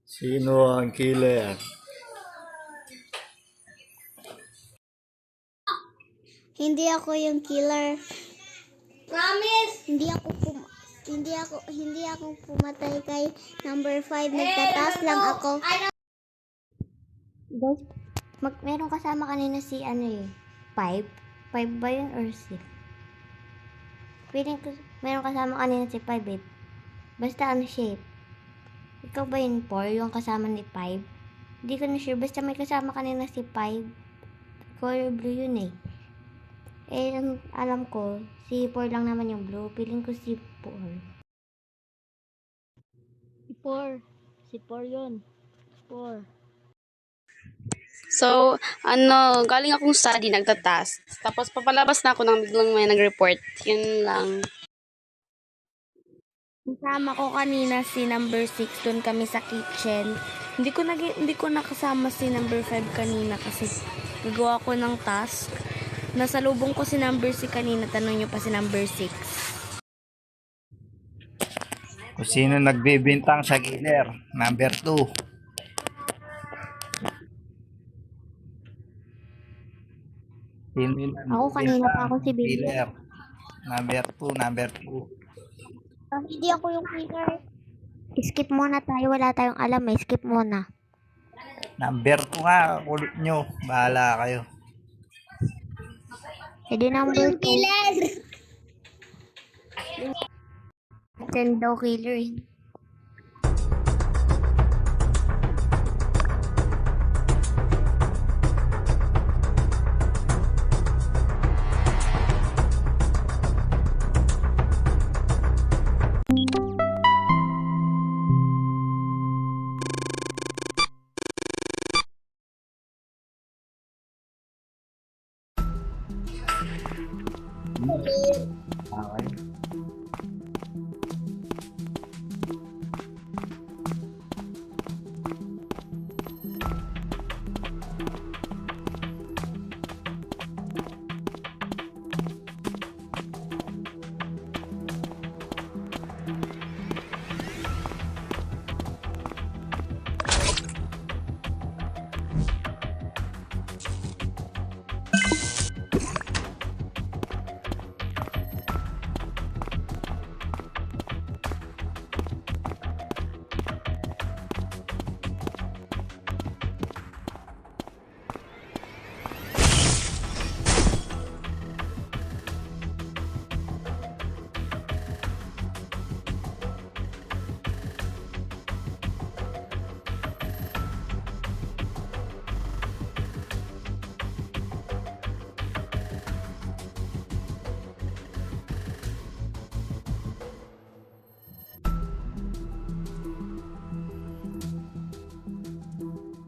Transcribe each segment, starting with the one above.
Sino ang killer? Hindi ako yung killer. Promise! Hindi ako pumatay kay number 5. Nagtatas lang ako. Guys, meron kasama kanina si 5. 5 ba yun or 6? Feeling ko meron kasama kanina si 5 eh. Basta shape. Ikaw ba yun 4? Yung kasama ni 5? Hindi ko na sure. Basta may kasama kanina si 5. Color blue yun eh. Alam ko, si 4 lang naman yung blue. Feeling ko si 4. Si 4 yun. 4. So, galing akong study, nagtatas. Tapos, papalabas na ako nang biglang may nag-report. Yun lang. Kasama ko kanina si number 6. Doon kami sa kitchen. Hindi ko nakasama si number 5 kanina kasi nagawa ko ng task. Nasalubong ko si number 6 kanina. Tanong nyo pa si number 6. Kung sino nagbibintang sa killer? Number 2. Ako kanina pa ako si Baby. Killer. Number 2. Hindi ako yung killer. Skip muna tayo. Wala tayong alam eh. Skip muna. Number 2 nga. Kulit nyo. Bahala kayo. Hindi number 2. Killer! Send daw killer. Okay.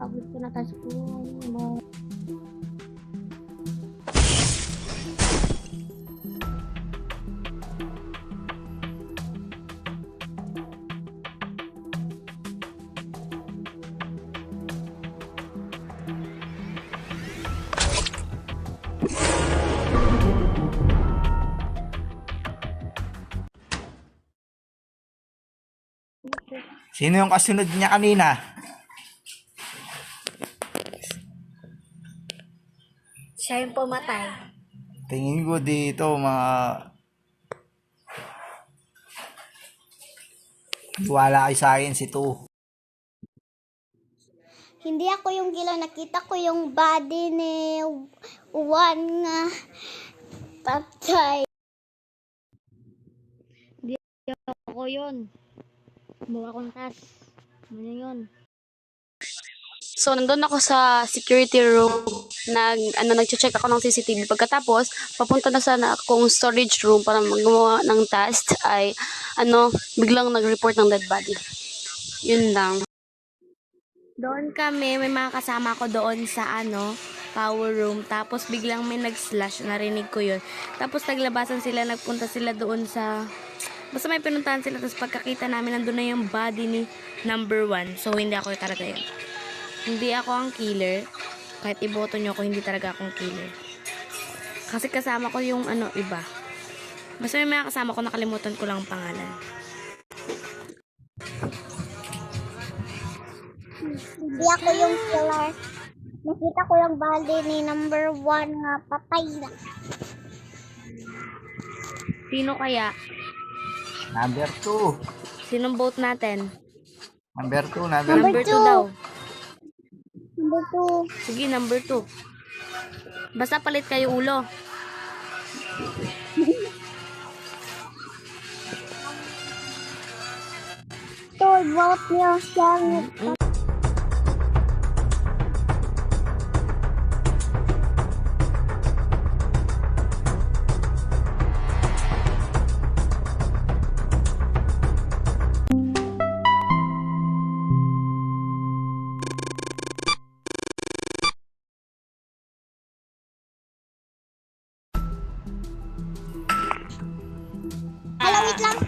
Pagod ko na tas ko. Sino yung kasunod niya kanina? Siya yung pumatay. Tingin ko dito wala kayo sa akin si 2. Hindi ako yung killer. Nakita ko yung body ni Juan nga patay. Hindi ako yun. Buka kong tas. Ano yun? So, nandun ako sa security room. Nag-check ako ng CCTV. Pagkatapos, papunta na sana akong storage room para magawa ng task ay, biglang nag-report ng dead body. Yun lang. Doon kami, may mga kasama ko doon sa power room. Tapos biglang may nag-slash, narinig ko yun. Tapos naglabasan sila, nagpunta sila doon sa... Basta may pinuntahan sila, tapos pagkakita namin, nandun na yung body ni number 1. So, hindi ako talaga yun. Hindi ako ang killer. Kahit iboto nyo ako, hindi talaga akong killer. Kasi kasama ko yung iba. Basta may mga kasama ko, nakalimutan ko lang ang pangalan. Hindi ako yung killer. Nakita ko lang bali ni number 1 nga patay na. Sino kaya? Number 2. Sinong vote natin? Number 2, Number 2 two. daw. Number 2. Sige, number 2. Basta palit kayo ulo. To vote niyo siya. Hello, wait lang.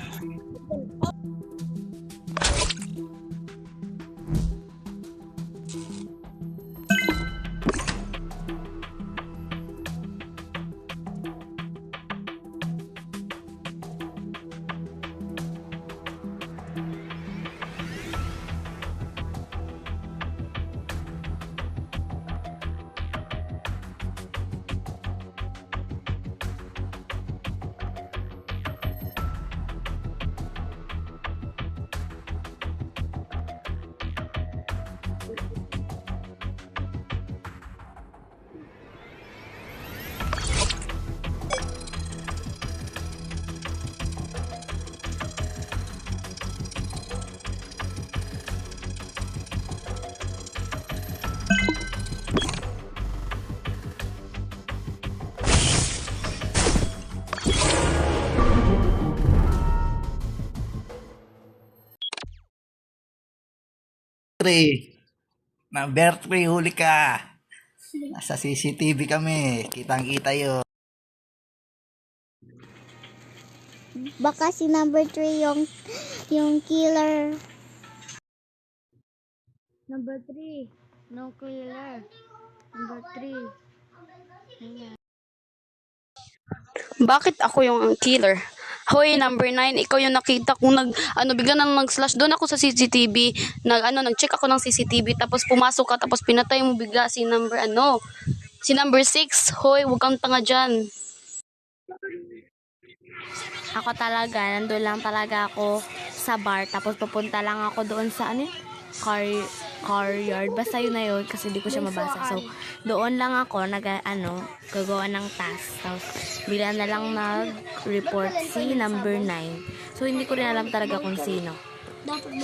Number 3, huli ka. Nasa CCTV kami. Kitang-kita yun. Baka si number 3 yung killer. Number 3. No killer. Number 3. Bakit ako yung killer? Hoy, number 9, ikaw yung nakita kong bigla nang nag-slash. Doon ako sa CCTV, nag-check ako ng CCTV, tapos pumasok ka, tapos pinatay mo bigla si number 6. Hoy, huwag kang tanga dyan. Ako talaga, nandun lang talaga ako sa bar. Tapos pupunta lang ako doon sa car yard. Basta yun na yun kasi di ko siya mabasa. So, doon lang ako gagawa ng task. Tapos, bigla na lang nag-report si number 9. So, hindi ko rin alam talaga kung sino.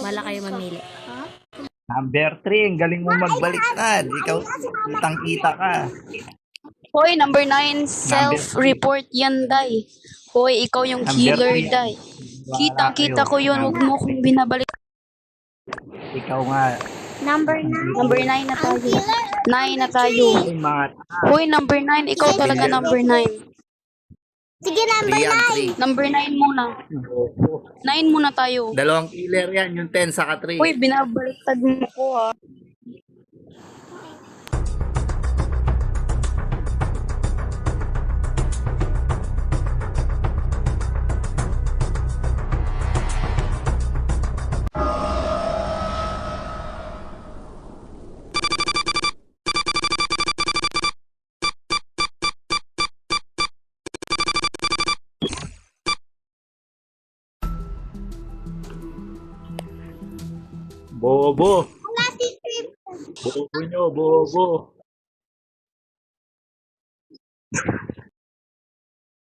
Wala kayo mamili. Number 3, ang galing mo magbaliktad. Ikaw, kitang-kita ka. Hoy, number 9, self-report yan, Day. Hoy, ikaw yung Number killer, three. Day. Kitang-kita ko yun, huwag mo akong binabalik. Ikaw nga. Number 9. Number 9 na tayo. 9 na tayo. Ay, mga Hoy, number 9, ikaw talaga number 9. Sige, number 3 9. Number 9 muna. 9 muna tayo. Dalawang killer yan, yung 10 saka 3. Hoy, binabaliktad mo ko, ha. Bobo. Wala si Trip. Bobo nyo, bobo.